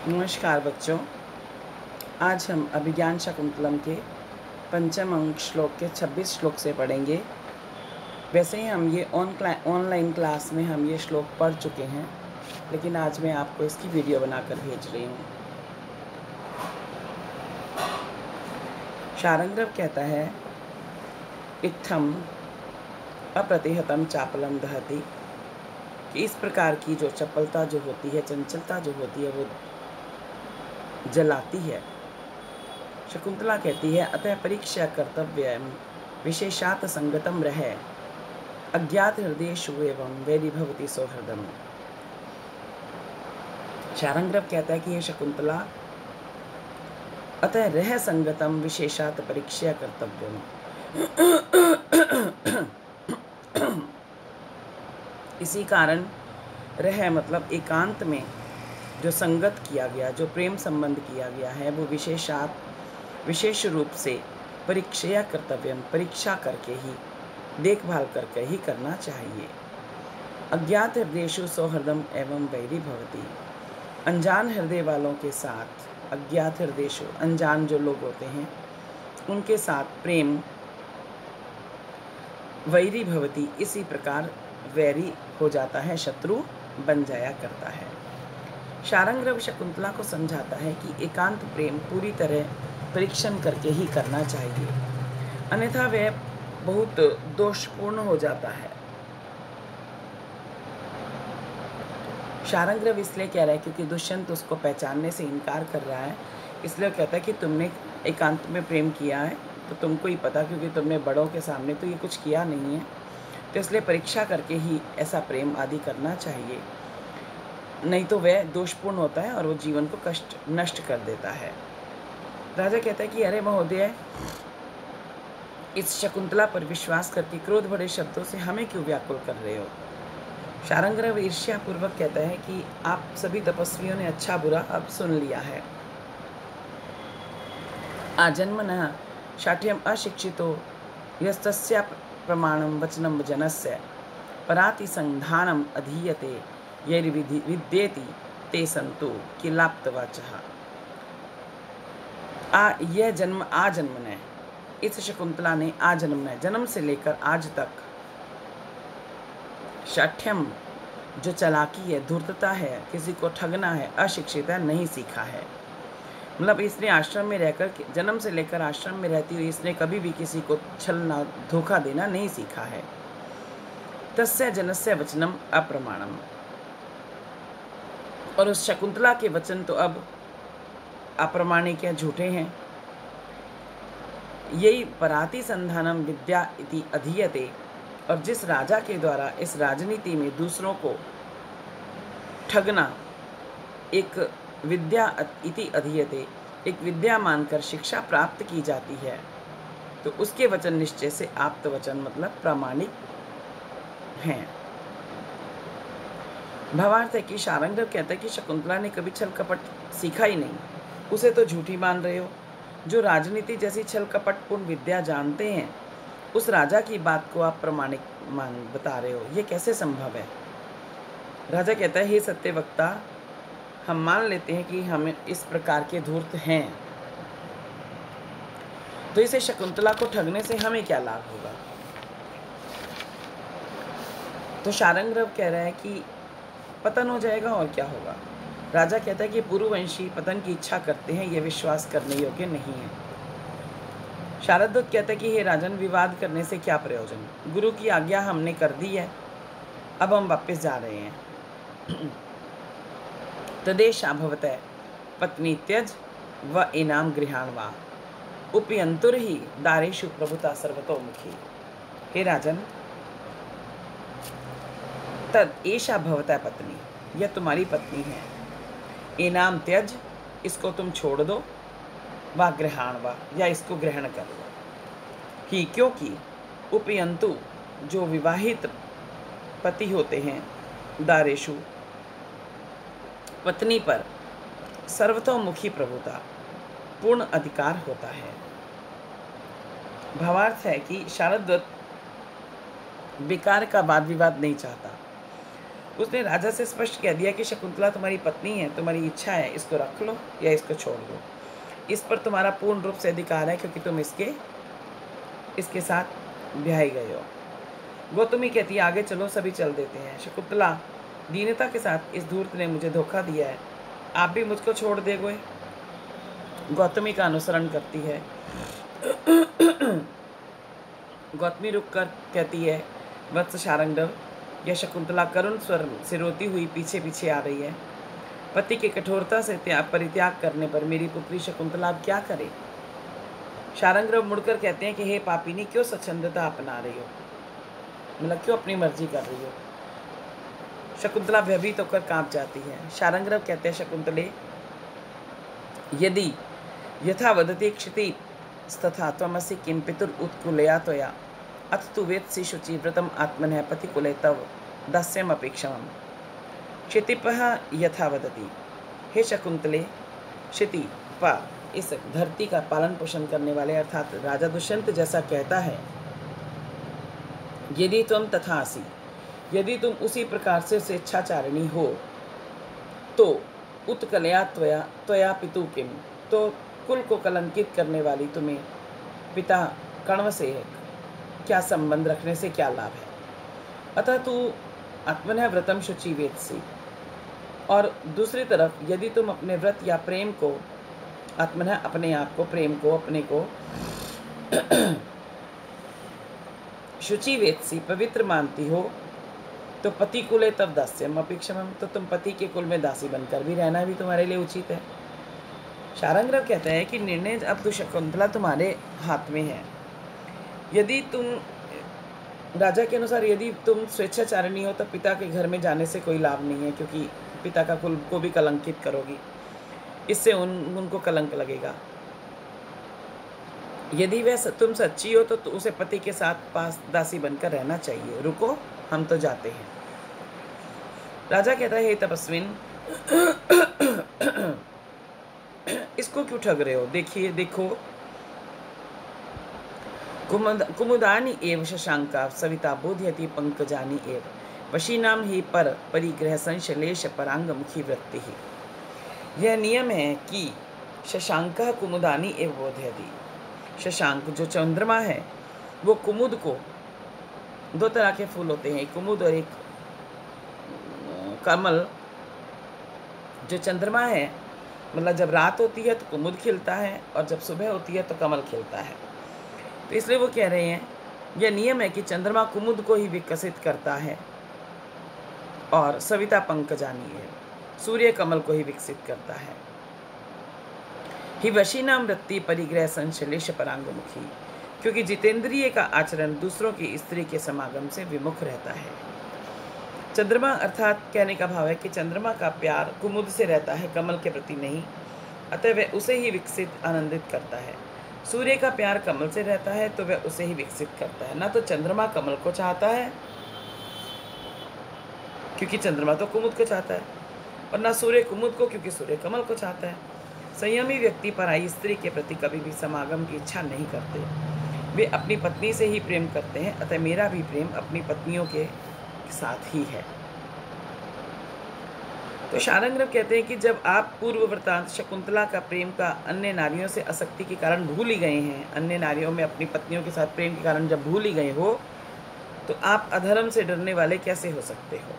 नमस्कार बच्चों, आज हम अभिज्ञान शाकुंतलम के पंचम अंक श्लोक के 26 श्लोक से पढ़ेंगे। वैसे ही हम ये ऑनलाइन क्लास में हम ये श्लोक पढ़ चुके हैं, लेकिन आज मैं आपको इसकी वीडियो बनाकर भेज रही हूँ। शारंग्रव कहता है, इत्थम अप्रतिहतम चापलम दहति, कि इस प्रकार की जो चपलता जो होती है, चंचलता जो होती है, वो जलाती है। शकुंतला कहती है, अतः परीक्षा कर्तव्य विशेषात संगतम रहे, अज्ञात हृदयेषु एवं वैरी भवति सौहृदम। शारंग्रव कहता है कि ये शकुंतला, अतः रह संगतम विशेषात परीक्षा कर्तव्यम, इसी कारण रह मतलब एकांत में जो संगत किया गया, जो प्रेम संबंध किया गया है, वो विशेष रूप से परीक्षा कर्तव्यम, परीक्षा करके ही, देखभाल करके ही करना चाहिए। अज्ञात हृदयेषु सौहृदम एवं वैरी भवति, अनजान हृदय वालों के साथ, अज्ञात हृदयेषु, अनजान जो लोग होते हैं उनके साथ प्रेम वैरी भवति, इसी प्रकार वैरी हो जाता है, शत्रु बन जाया करता है। शारंग्रव शकुंतला को समझाता है कि एकांत प्रेम पूरी तरह परीक्षण करके ही करना चाहिए, अन्यथा वह बहुत दोषपूर्ण हो जाता है। शारंग्रव इसलिए कह रहा है क्योंकि दुष्यंत उसको पहचानने से इनकार कर रहा है, इसलिए कहता है कि तुमने एकांत में प्रेम किया है तो तुमको ही पता, क्योंकि तुमने बड़ों के सामने तो ये कुछ किया नहीं है, तो इसलिए परीक्षा करके ही ऐसा प्रेम आदि करना चाहिए, नहीं तो वह दोषपूर्ण होता है और वो जीवन को नष्ट कर देता है। राजा कहता है कि अरे महोदय, इस शकुंतला पर विश्वास करके क्रोध भरे शब्दों से हमें क्यों व्याकुल कर रहे हो। शारंग्रव ईर्ष्या पूर्वक कहता है कि आप सभी तपस्वियों ने अच्छा बुरा अब सुन लिया है। आजन्मनः शाठ्यम अशिक्षितो यस्तस्य प्रमाणम वचनम जनस्य पराति संधानम अधीयते यैर्विद्येति ते सन्तु किलाप्तवाचः। यह जन्म आजन्मन है, इस शकुंतला ने आजन्मन है, जन्म से लेकर आज तक शाठ्यम जो चालाकी है, धूर्तता है, किसी को ठगना है, अशिक्षित है, नहीं सीखा है। मतलब इसने आश्रम में रहकर, जन्म से लेकर आश्रम में रहती हुई इसने कभी भी किसी को छलना, धोखा देना नहीं सीखा है। तस्य जनस्य वचनम अप्रमाणम, और उस शकुंतला के वचन तो अब अप्रमाणिक है, झूठे हैं। यही पराति संधानम विद्या इति अधीयते, और जिस राजा के द्वारा इस राजनीति में दूसरों को ठगना एक विद्या इति अधीयते, एक विद्या मानकर शिक्षा प्राप्त की जाती है, तो उसके वचन निश्चय से आप्त वचन मतलब प्रामाणिक हैं। भावार्थ है कि शारंग्रव कहता है कि शकुंतला ने कभी छल कपट सीखा ही नहीं, उसे तो झूठी मान रहे हो। जो राजनीति जैसी छल कपटपूर्ण विद्या जानते हैं, उस राजा की बात को आप प्रामाणिक बता रहे हो, ये कैसे संभव है। राजा कहता है, हे सत्यवक्ता, हम मान लेते हैं कि हमें इस प्रकार के धूर्त हैं, तो इसे शकुंतला को ठगने से हमें क्या लाभ होगा। तो शारंग्रव कह रहा है कि पतन हो जाएगा और क्या होगा। राजा कहता है कि पुरुवंशी पतन की इच्छा करते हैं, यह विश्वास करने योग्य नहीं है। शारदूत कहता है कि हे राजन, विवाद करने से क्या प्रयोजन, गुरु की आज्ञा हमने कर दी है, अब हम वापस जा रहे हैं। तदेशा भवतः पत्नी त्यज व इनाम गृहाण वा उपयंतुर ही दारेषु प्रभुता सर्वतोमुखी। हे राजन, तद एषा भवतः पत्नी, यह तुम्हारी पत्नी है। इनाम त्यज, इसको तुम छोड़ दो, वा गृहाण वा, या इसको ग्रहण कर लो ही, क्योंकि उपयंतु जो विवाहित पति होते हैं, दारेषु पत्नी पर सर्वतोमुखी प्रभुता, पूर्ण अधिकार होता है। भावार्थ है कि शारदत्त विकार का वाद विवाद नहीं चाहता, उसने राजा से स्पष्ट कह दिया कि शकुंतला तुम्हारी पत्नी है, तुम्हारी इच्छा है, इसको रख लो या इसको छोड़ दो। इस पर तुम्हारा पूर्ण रूप से अधिकार है क्योंकि तुम इसके साथ ब्याहे गए हो। गौतमी कहती है आगे चलो, सभी चल देते हैं। शकुंतला दीनता के साथ, इस धूर्त ने मुझे धोखा दिया है, आप भी मुझको छोड़ दोगे? गौतमी का अनुसरण करती है। गौतमी रुक कर कहती है वत्स शारंगदेव, यह शकुंतला करुण स्वर से रोती हुई पीछे पीछे आ रही है। पति के कठोरता से परित्याग करने पर मेरी पुत्री शकुंतला अब क्या करे? शारंगदेव मुड़कर कहते हैं कि हे पापिनी, क्यों स्वच्छंदता अपना रही हो, मतलब क्यों अपनी मर्जी कर रही हो? शकुंतला भयभीत होकर कांप जाती है। शारंगदेव कहते हैं शकुंतले, यदि यथा वदति क्षिति तथा त्वमसि किं पितुर उत्कुलया त्वया अथ तु वेत्सि शुचि व्रतम आत्मनः पतिकुले तव दास्यम अपेक्षाम। क्षितिपः यथा वदति, हे शकुंतले, क्षिति प इस धरती का पालन पोषण करने वाले अर्थात राजा दुष्यंत जैसा कहता है, यदि तुम तथासि, यदि तुम उसी प्रकार से स्वेच्छाचारिणी हो, तो उत्कलया त्वया पितु किम, तो कुल को कलंकित करने वाली तुम्हें पिता कण्व से क्या संबंध रखने से क्या लाभ है? अतः तू आत्मनः व्रतम शुचि वेत्सि, और दूसरी तरफ यदि तुम अपने व्रत या प्रेम को, आत्मनः अपने आप को, प्रेम को, अपने को शुचि वेत्सि पवित्र मानती हो, तो पति कुले तब दास्यम अपेक्षम, तो तुम पति के कुल में दासी बनकर भी रहना भी तुम्हारे लिए उचित है। शारंगदेव कहते हैं कि निर्णय अब तो शकुंतला तुम्हारे हाथ में है। यदि तुम राजा के अनुसार यदि तुम स्वेच्छाचारिणी हो तो पिता के घर में जाने से कोई लाभ नहीं है, क्योंकि पिता का कुल को भी कलंकित करोगी, इससे उनको कलंक लगेगा। यदि वह तुम सच्ची हो तो उसे पति के साथ पास दासी बनकर रहना चाहिए। रुको, हम तो जाते हैं। राजा कहता है, हे तपस्विन, इसको क्यों ठग रहे हो? देखो, कुमुदानी एव शशांका सविता बोधयति पंकजानी एव वशीनाम ही पर परिग्रह संश्लेष परांग मुखी वृत्ति ही। यह नियम है कि शशांका कुमुदानी एव बोधयति, शशांक जो चंद्रमा है वो कुमुद को, दो तरह के फूल होते हैं, एक कुमुद और एक कमल। जो चंद्रमा है, मतलब जब रात होती है तो कुमुद खिलता है और जब सुबह होती है तो कमल खिलता है। तो इसलिए वो कह रहे हैं यह नियम है कि चंद्रमा कुमुद को ही विकसित करता है और सविता पंकजानी है, सूर्य कमल को ही विकसित करता है। ही वशीनाम वृत्ति परिग्रह संश्लेष परांगमुखी, क्योंकि जितेंद्रिय का आचरण दूसरों की स्त्री के समागम से विमुख रहता है। चंद्रमा अर्थात कहने का भाव है कि चंद्रमा का प्यार कुमुद से रहता है, कमल के प्रति नहीं, अतः वह उसे ही विकसित आनंदित करता है। सूर्य का प्यार कमल से रहता है तो वह उसे ही विकसित करता है। ना तो चंद्रमा कमल को चाहता है, क्योंकि चंद्रमा तो कुमुद को चाहता है, और ना सूर्य कुमुद को, क्योंकि सूर्य कमल को चाहता है। संयमी व्यक्ति पराई स्त्री के प्रति कभी भी समागम की इच्छा नहीं करते, वे अपनी पत्नी से ही प्रेम करते हैं। अतः मेरा भी प्रेम अपनी पत्नियों के साथ ही है। तो शारंगदेव कहते हैं कि जब आप पूर्व वृत्तांत शकुंतला का प्रेम का अन्य नारियों से आसक्ति के कारण भूल ही गए हैं, अन्य नारियों में अपनी पत्नियों के साथ प्रेम के कारण जब भूल ही गए हो, तो आप अधर्म से डरने वाले कैसे हो सकते हो?